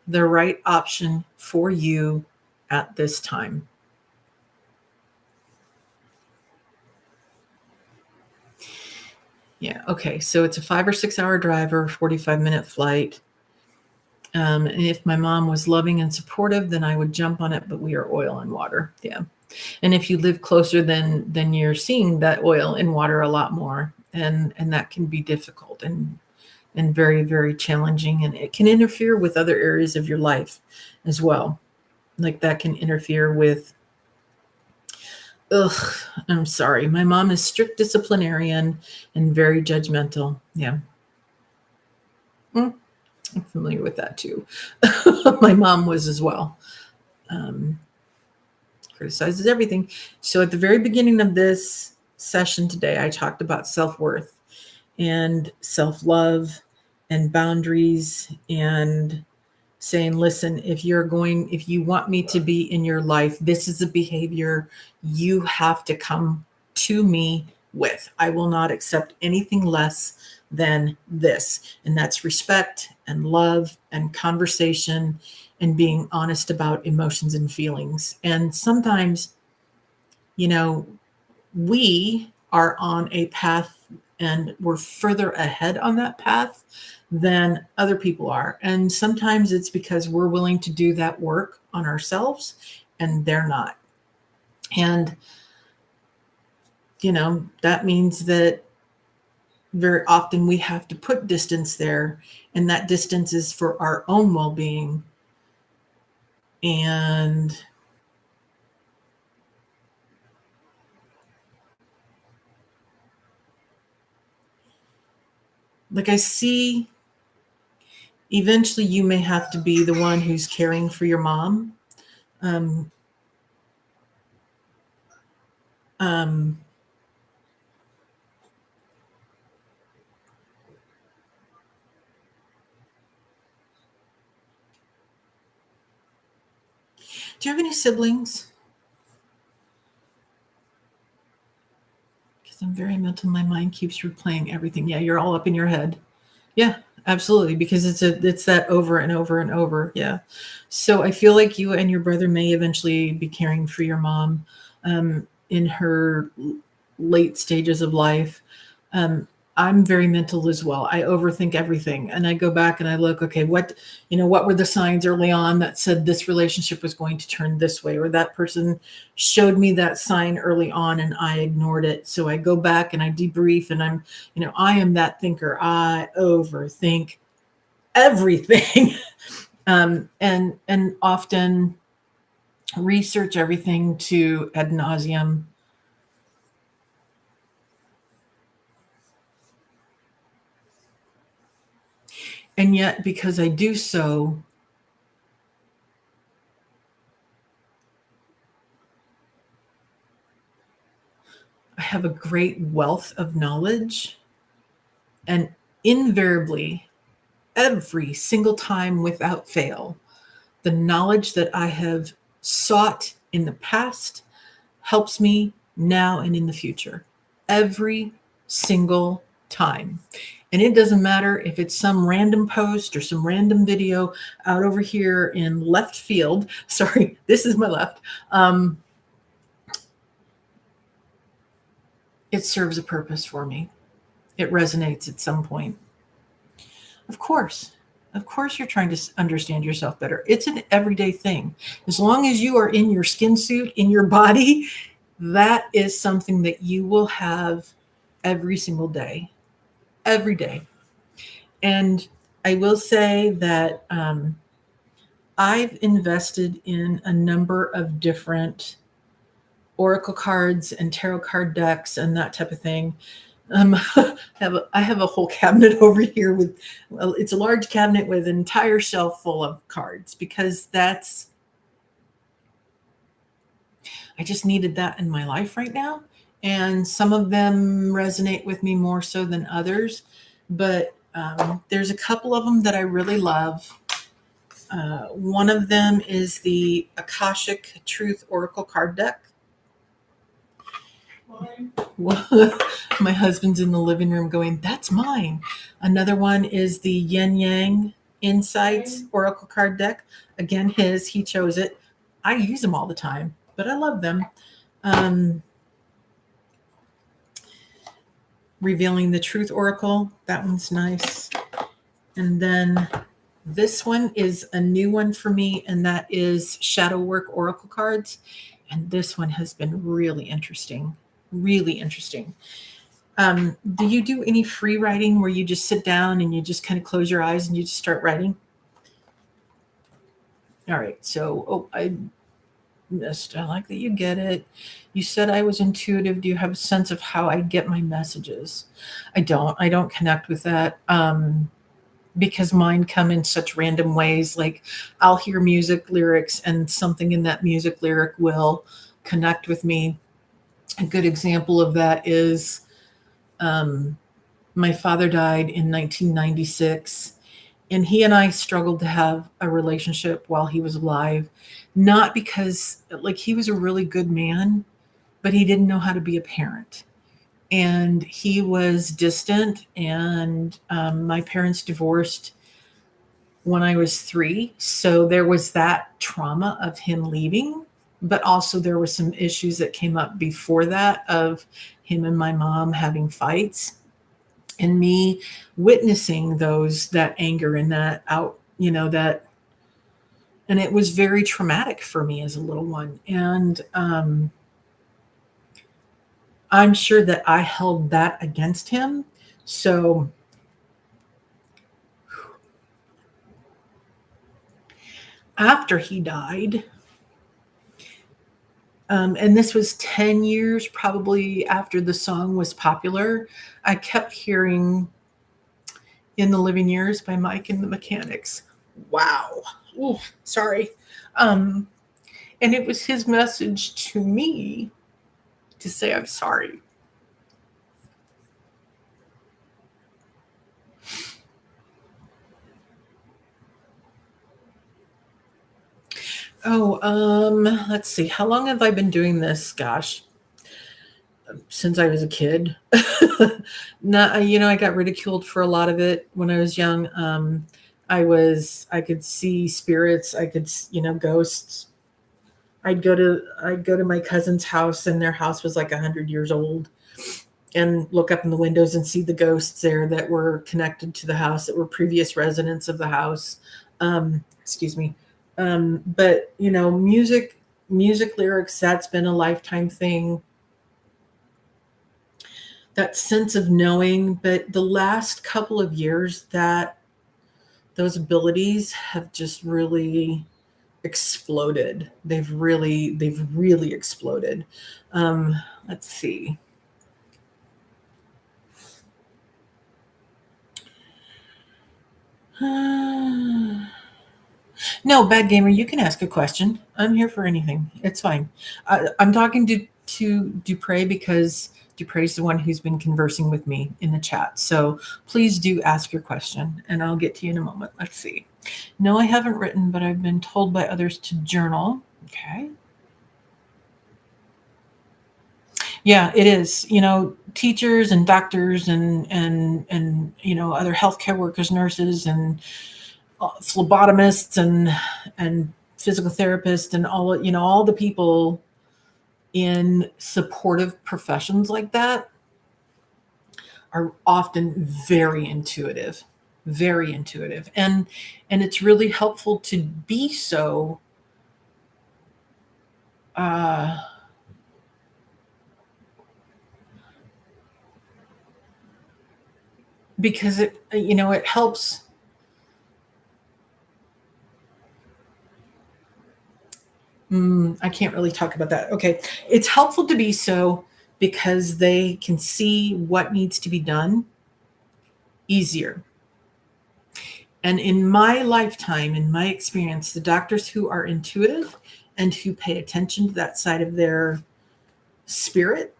right option for you at this time. Yeah. Okay. So it's a 5 or 6 hour drive or 45-minute flight. And if my mom was loving and supportive, then I would jump on it, but we are oil and water. Yeah. And if you live closer, then you're seeing that oil and water a lot more. and that can be difficult and very, very challenging, and it can interfere with other areas of your life as well. Like that can interfere with, ugh, I'm sorry, my mom is strict disciplinarian and very judgmental. Yeah. I'm familiar with that too. My mom was as well. Um, Criticizes everything. So at the very beginning of this session today, I talked about self-worth and self-love and boundaries and saying, listen, if you want me to be in your life, this is a behavior you have to come to me with. I will not accept anything less than this. And that's respect and love and conversation and being honest about emotions and feelings. And sometimes, we are on a path and we're further ahead on that path than other people are. And sometimes it's because we're willing to do that work on ourselves and they're not. And, that means that very often we have to put distance there, and that distance is for our own well-being. And like I see, eventually you may have to be the one who's caring for your mom. Um, um, do you have any siblings? Because I'm very mental. My mind keeps replaying everything. Yeah, you're all up in your head. Yeah, absolutely. Because it's that over and over and over. Yeah. So I feel like you and your brother may eventually be caring for your mom in her late stages of life. I'm very mental as well. I overthink everything, and I go back and I look, okay, what were the signs early on that said this relationship was going to turn this way, or that person showed me that sign early on and I ignored it. So I go back and I debrief, and I am that thinker. I overthink everything. And often research everything to ad nauseum. And yet, because I do so, I have a great wealth of knowledge. And invariably, every single time without fail, the knowledge that I have sought in the past helps me now and in the future. Every single time. And it doesn't matter if it's some random post or some random video out over here in left field. Sorry, this is my left. It serves a purpose for me. It resonates at some point. Of course. Of course, you're trying to understand yourself better. It's an everyday thing. As long as you are in your skin suit, in your body, that is something that you will have every single day. Every day. And I will say that I've invested in a number of different oracle cards and tarot card decks and that type of thing. I have a whole cabinet over here it's a large cabinet with an entire shelf full of cards, because I just needed that in my life right now. And some of them resonate with me more so than others, but there's a couple of them that I really love. One of them is the Akashic Truth Oracle card deck. My husband's in the living room going, that's mine. Another one is the Yin Yang Insights Oracle card deck. Again, he chose it. I use them all the time, but I love them. Revealing the Truth Oracle, that one's nice. And then this one is a new one for me, and that is Shadow Work Oracle cards. And this one has been really interesting. Really interesting. Do you do any free writing where you just sit down and you just kind of close your eyes and you just start writing? All right. So, I missed. I like that you get it. You said I was intuitive. Do you have a sense of how I get my messages? I don't. I don't connect with that. Because mine come in such random ways. Like I'll hear music lyrics and something in that music lyric will connect with me. A good example of that is my father died in 1996, and he and I struggled to have a relationship while he was alive. Not because, like, he was a really good man, but he didn't know how to be a parent. And he was distant, and my parents divorced when I was 3. So there was that trauma of him leaving, but also there were some issues that came up before that of him and my mom having fights and me witnessing that anger and that out, that, and it was very traumatic for me as a little one. And I'm sure that I held that against him. So after he died, and this was 10 years probably after the song was popular, I kept hearing In the Living Years by Mike and the Mechanics. Wow. Ooh, sorry. And it was his message to me to say, I'm sorry. Let's see. How long have I been doing this? Gosh, since I was a kid. Not, I got ridiculed for a lot of it when I was young. I could see spirits. I could, ghosts. I'd go to my cousin's house, and their house was like 100 years old, and look up in the windows and see the ghosts there that were connected to the house, that were previous residents of the house. Excuse me. But music lyrics, that's been a lifetime thing. That sense of knowing, but the last couple of years, that those abilities have just really exploded. They've really exploded. Let's see. No, bad gamer, you can ask a question. I'm here for anything. It's fine. I'm talking to Dupre because Dupre's the one who's been conversing with me in the chat. So please do ask your question, and I'll get to you in a moment. Let's see. No, I haven't written, but I've been told by others to journal. Okay. Yeah, it is. Teachers and doctors and other healthcare workers, nurses, and phlebotomists and physical therapists, and all the people in supportive professions like that are often very intuitive, and it's really helpful to be so. Because it helps. I can't really talk about that. Okay. It's helpful to be so because they can see what needs to be done easier. And in my lifetime, in my experience, the doctors who are intuitive and who pay attention to that side of their spirit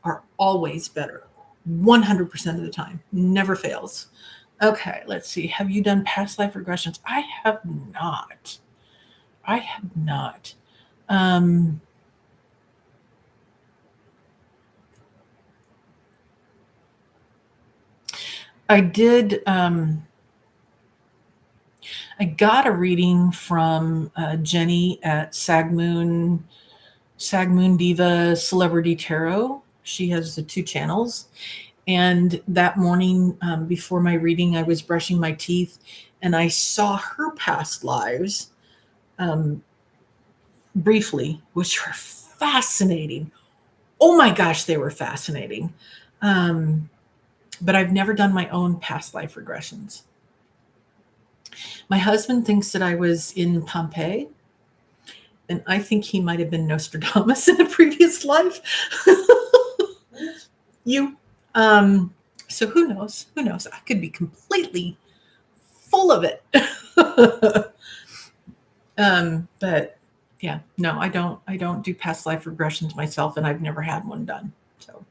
are always better. 100% of the time. Never fails. Okay, let's see. Have you done past life regressions? I have not. I did. I got a reading from Jenny at Sagmoon Diva Celebrity Tarot. She has the 2 channels. And that morning, before my reading, I was brushing my teeth, and I saw her past lives briefly, which were fascinating. Oh my gosh, they were fascinating. But I've never done my own past life regressions. My husband thinks that I was in Pompeii, and I think he might have been Nostradamus in a previous life. You. So who knows? Who knows? I could be completely full of it. But yeah, no, I don't do past life regressions myself, and I've never had one done. So,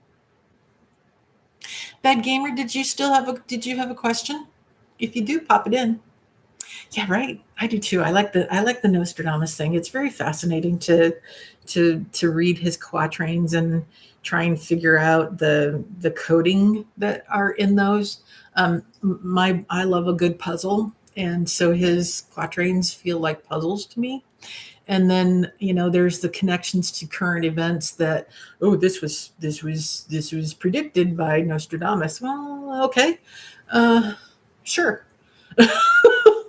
Bad Gamer, did you have a question? If you do, pop it in. Yeah, right. I do too. I like the Nostradamus thing. It's very fascinating to read his quatrains and try and figure out the coding that are in those. I love a good puzzle, and so his quatrains feel like puzzles to me. And then there's the connections to current events that, oh, this was predicted by Nostradamus. Well, okay, sure,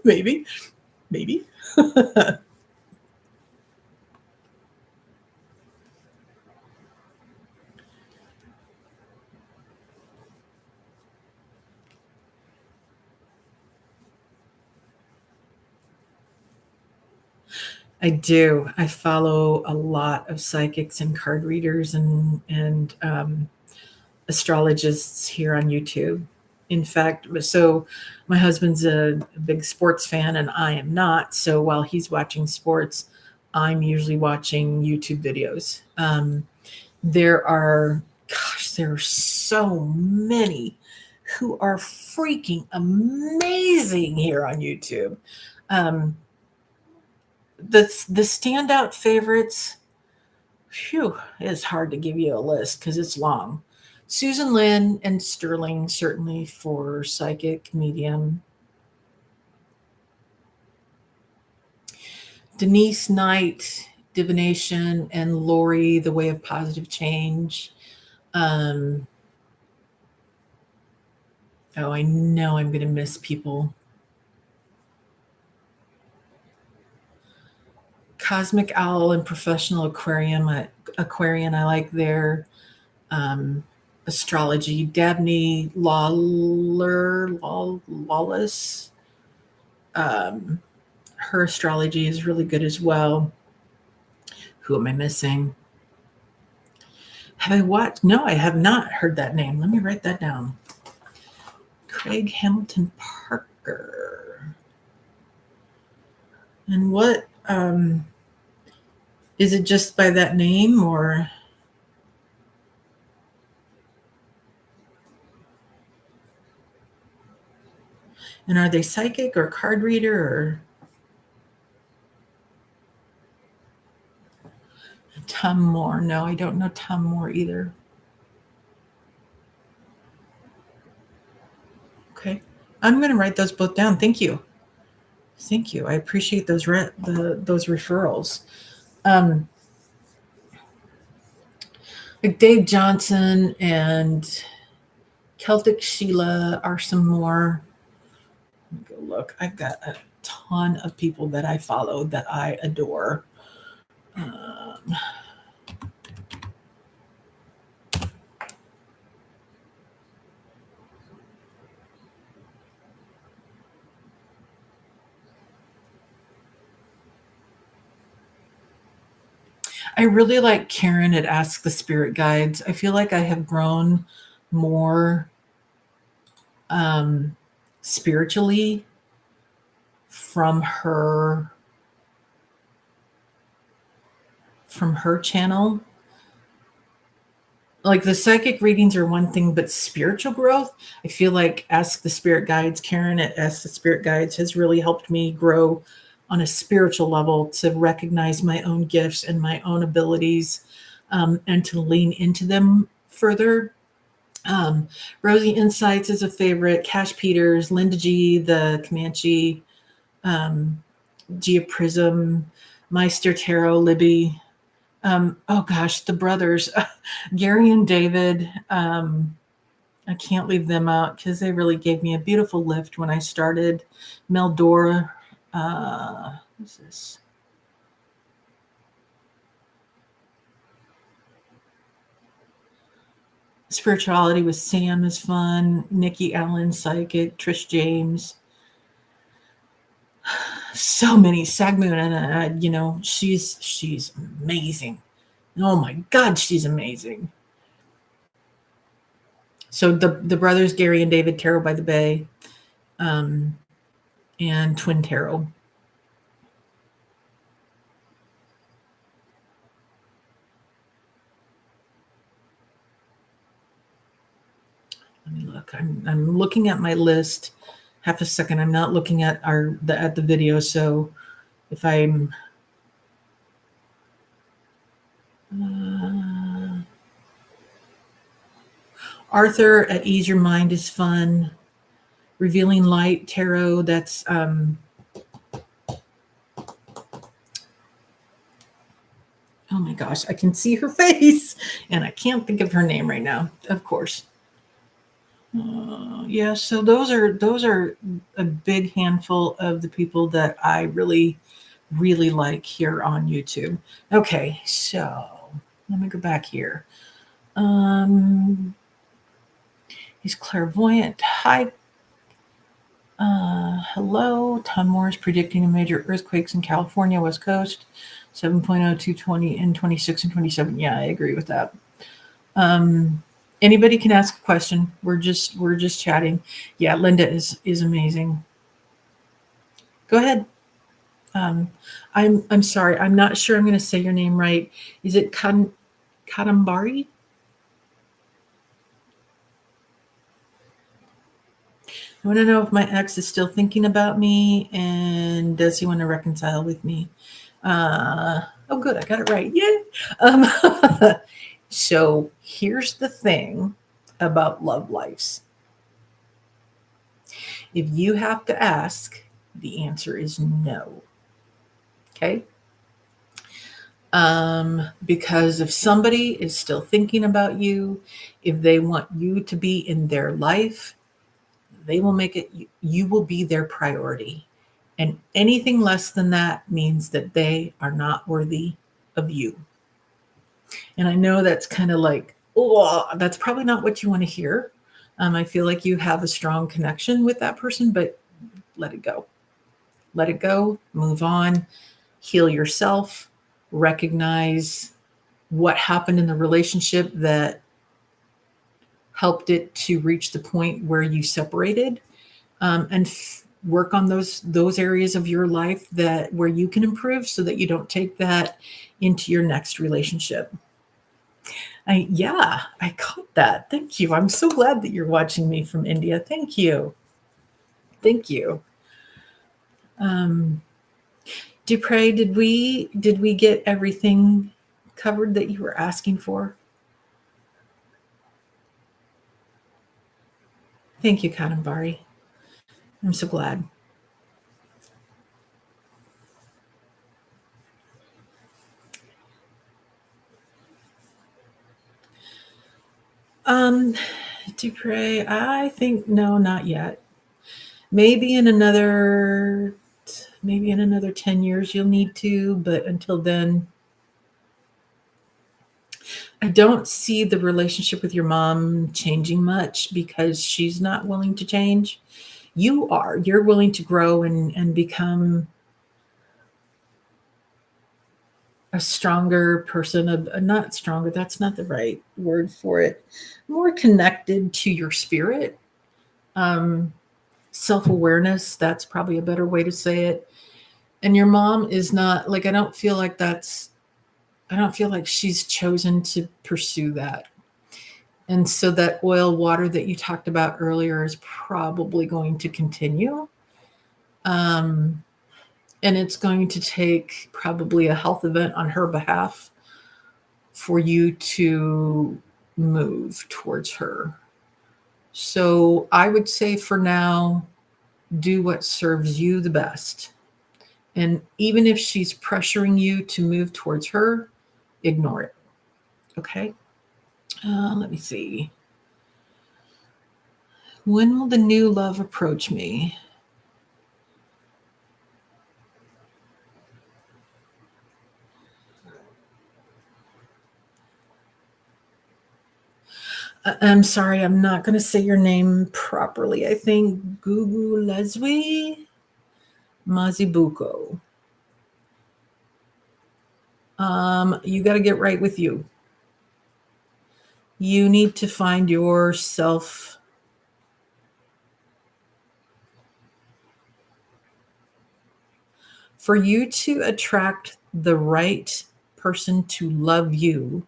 maybe. I do. I follow a lot of psychics and card readers and astrologists here on YouTube. In fact, so my husband's a big sports fan and I am not. So while he's watching sports, I'm usually watching YouTube videos. There are so many who are freaking amazing here on YouTube. Um, the standout favorites, phew, it's hard to give you a list because it's long. Susan Lynn and Sterling, certainly for psychic medium. Denise Knight, divination, and Lori, the way of positive change. Oh, I know I'm going to miss people. Cosmic Owl and Professional Aquarian. I like their astrology. Dabney Lawless. Her astrology is really good as well. Who am I missing? Have I watched? No, I have not heard that name. Let me write that down. Craig Hamilton Parker. And what is it, just by that name, or and are they psychic or card reader or Tom Moore? No, I don't know Tom Moore either. Okay. I'm going to write those both down. Thank you. Thank you. I appreciate those those referrals. Like Dave Johnson and Celtic Sheila are some more. Let me go look. I've got a ton of people that I follow that I adore. I really like Karen at Ask the Spirit Guides. I feel like I have grown more spiritually from her channel. Like the psychic readings are one thing, but spiritual growth, I feel like Ask the Spirit Guides, Karen at Ask the Spirit Guides, has really helped me grow on a spiritual level to recognize my own gifts and my own abilities, and to lean into them further. Rosie Insights is a favorite. Cash Peters, Linda G, the Comanche, Gia Prism, Meister Tarot, Libby. Oh gosh, the brothers, Gary and David. I can't leave them out because they really gave me a beautiful lift when I started. Meldora, who's this? Spirituality with Sam is fun. Nikki Allen, Psychic, Trish James. So many. Sagmoon, and she's amazing. Oh my God, she's amazing. So the brothers Gary and David, Tarot by the Bay, and Twin Tarot. Let me look. I'm looking at my list. Half a second. I'm not looking at the video. So if I'm Arthur at Ease Your Mind is fun. Revealing Light Tarot. That's oh my gosh, I can see her face, and I can't think of her name right now. Of course. Yeah, so those are a big handful of the people that I really, really like here on YouTube. Okay, so let me go back here. He's clairvoyant. Hi. Hello. Tom Morris predicting a major earthquakes in California, West Coast, 7.0, 220, and 26 and 27. Yeah, I agree with that. Anybody can ask a question. We're just chatting. Yeah, Linda is amazing. Go ahead. I'm sorry. I'm not sure I'm going to say your name right. Is it Kadambari? I want to know if my ex is still thinking about me and does he want to reconcile with me? Oh, good. I got it right. Yay. So here's the thing about love lives. If you have to ask, the answer is no. Okay? Because if somebody is still thinking about you, if they want you to be in their life, they will make it, you will be their priority. And anything less than that means that they are not worthy of you. And I know that's kind of like, oh, that's probably not what you want to hear. I feel like you have a strong connection with that person, but let it go. Let it go, move on, heal yourself, recognize what happened in the relationship that helped it to reach the point where you separated, and work on those areas of your life that where you can improve so that you don't take that into your next relationship. I caught that. Thank you. I'm so glad that you're watching me from India. Thank you. Thank you. Dupre, did we get everything covered that you were asking for? Thank you, Kadambari. I'm so glad. Dupre, I think no, not yet. Maybe in another 10 years you'll need to, but until then, I don't see the relationship with your mom changing much because she's not willing to change. You are. You're willing to grow and become a stronger person, not stronger, that's not the right word for it, more connected to your spirit. Self-awareness, that's probably a better way to say it. And your mom is not like, I don't feel like she's chosen to pursue that. And so that oil water that you talked about earlier is probably going to continue. And it's going to take probably a health event on her behalf for you to move towards her. So I would say for now, do what serves you the best. And even if she's pressuring you to move towards her, ignore it. Okay? Let me see. When will the new love approach me? I'm sorry, I'm not going to say your name properly. I think Gugu Leslie Mazibuko. You got to get right with you. You need to find yourself. For you to attract the right person to love you,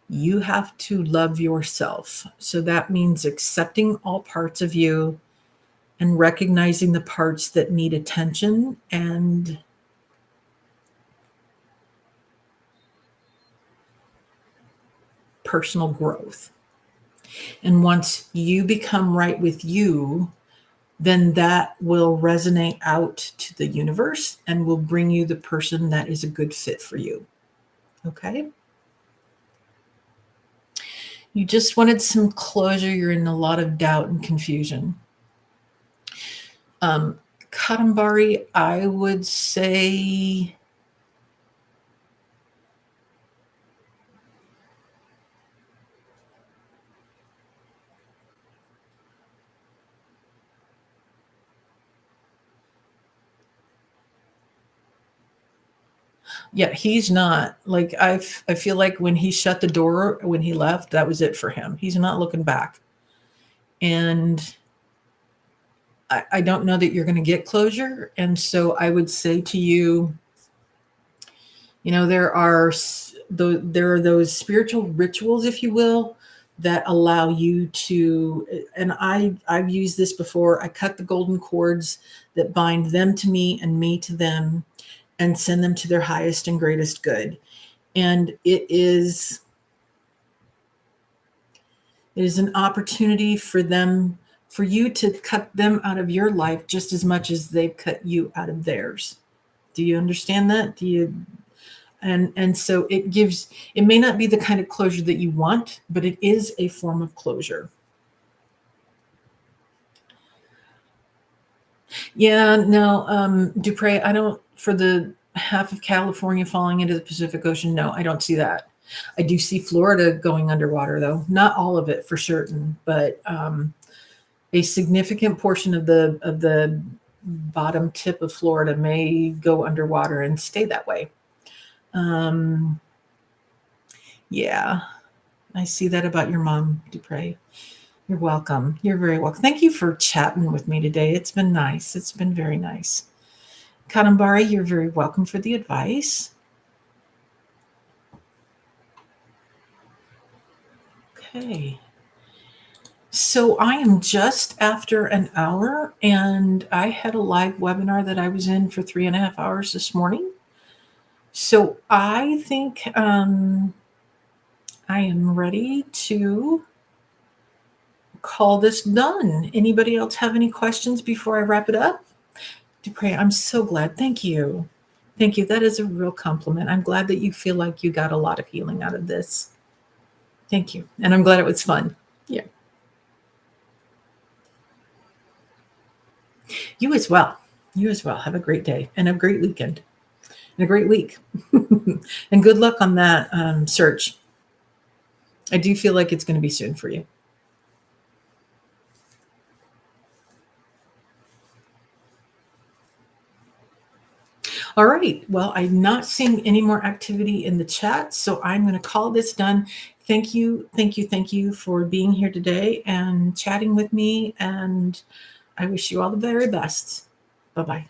you have to love yourself. So that means accepting all parts of you and recognizing the parts that need attention and personal growth. And once you become right with you, then that will resonate out to the universe and will bring you the person that is a good fit for you. Okay? You just wanted some closure. You're in a lot of doubt and confusion. Kadambari, I would say yeah, he's not like I feel like when he shut the door, when he left, that was it for him. He's not looking back. And I don't know that you're going to get closure. And so I would say to you, there are those spiritual rituals, if you will, that allow you to, and I've used this before. I cut the golden cords that bind them to me and me to them and send them to their highest and greatest good. And it is an opportunity for you to cut them out of your life just as much as they've cut you out of theirs. Do you understand that? And so it may not be the kind of closure that you want, but it is a form of closure. Yeah, no, Dupre, I don't, for the half of California falling into the Pacific Ocean, no, I don't see that. I do see Florida going underwater, though. Not all of it for certain, but a significant portion of the bottom tip of Florida may go underwater and stay that way. Yeah, I see that about your mom, Dupre. You're welcome. You're very welcome. Thank you for chatting with me today. It's been nice. It's been very nice. Kadambari, you're very welcome for the advice. Okay. So I am just after an hour, and I had a live webinar that I was in for 3.5 hours this morning. So I think I am ready to call this done. Anybody else have any questions before I wrap it up? Dupre, I'm so glad. Thank you. Thank you. That is a real compliment. I'm glad that you feel like you got a lot of healing out of this. Thank you. And I'm glad it was fun. Yeah. You as well. You as well. Have a great day and a great weekend and a great week. And good luck on that search. I do feel like it's going to be soon for you. All right. Well, I'm not seeing any more activity in the chat, so I'm going to call this done. Thank you for being here today and chatting with me, and I wish you all the very best. Bye-bye.